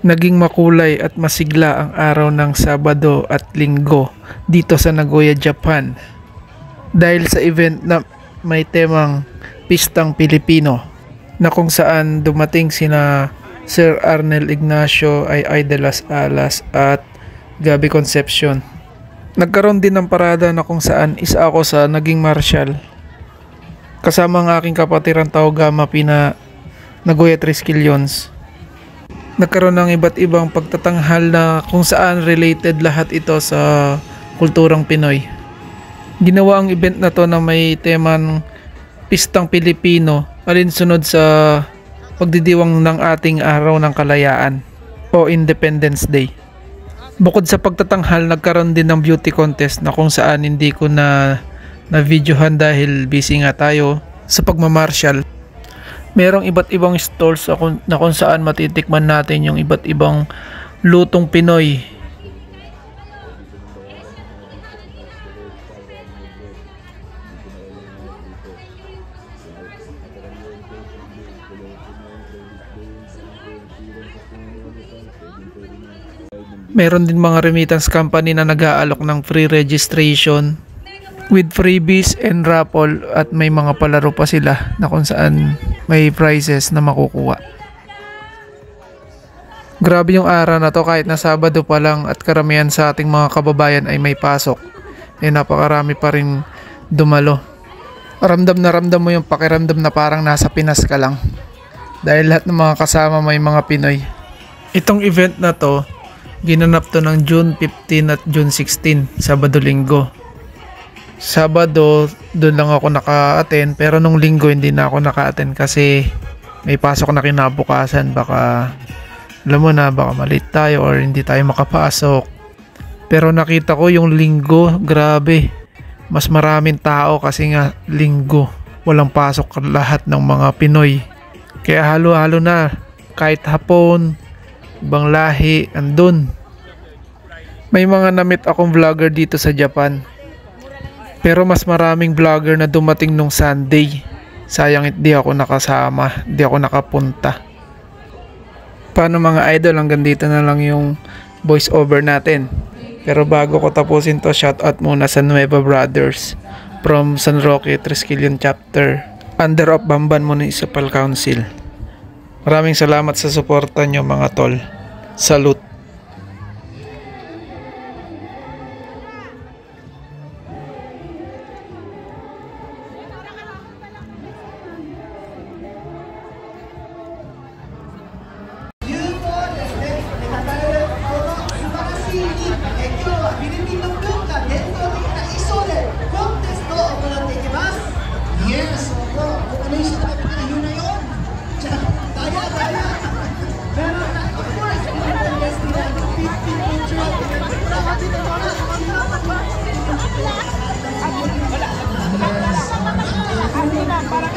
Naging makulay at masigla ang araw ng Sabado at Linggo dito sa Nagoya, Japan dahil sa event na may temang Pistang Pilipino na kung saan dumating sina Sir Arnel Ignacio ay de las Alas at Gabby Concepcion. Nagkaroon din ng parada na kung saan isa ako sa naging marshal kasama ang aking kapatiran Taogama Pina Nagoya Triskelions. Nagkaroon ng iba't ibang pagtatanghal na kung saan related lahat ito sa kulturang Pinoy. Ginawa ang event na to na may temang Pistang Pilipino alinsunod sa pagdidiwang ng ating araw ng kalayaan o Independence Day. Bukod sa pagtatanghal, nagkaroon din ng beauty contest na kung saan hindi ko na videohan dahil busy nga tayo sa pagmamarshal. Merong iba't ibang stalls na kung saan matitikman natin yung iba't ibang lutong Pinoy. Meron din mga remittance company na nag-aalok ng free registration with freebies and raffle at may mga palaro pa sila na kung saan may prizes na makukuha. Grabe yung araw na to kahit na Sabado pa lang at karamihan sa ating mga kababayan ay may pasok. Napakarami pa rin dumalo. Ramdam mo yung pakiramdam na parang nasa Pinas ka lang. Dahil lahat ng mga kasama may mga Pinoy. Itong event na to, ginanap to ng June 15 at June 16, Sabado-Linggo. Sabado, doon lang ako naka-attend pero nung Linggo hindi na ako naka-attend kasi may pasok na kinabukasan. Baka, alam mo na, baka malit tayo or hindi tayo makapasok. Pero nakita ko yung Linggo, grabe. Mas maraming tao kasi nga Linggo. Walang pasok lahat ng mga Pinoy. Kaya halo-halo na. Kahit Hapon, ibang lahi, andun. May mga namit akong vlogger dito sa Japan. Pero mas maraming vlogger na dumating nung Sunday. Sayang hindi ako nakasama, hindi ako nakapunta. Paano mga idol, hanggang dito na lang yung voice over natin. Pero bago ko tapusin to, shoutout muna sa Nueva Brothers from San Roque, Triskelion Chapter, under of Bamban Municipal Council. Maraming salamat sa suporta nyo mga tol. Salute! Para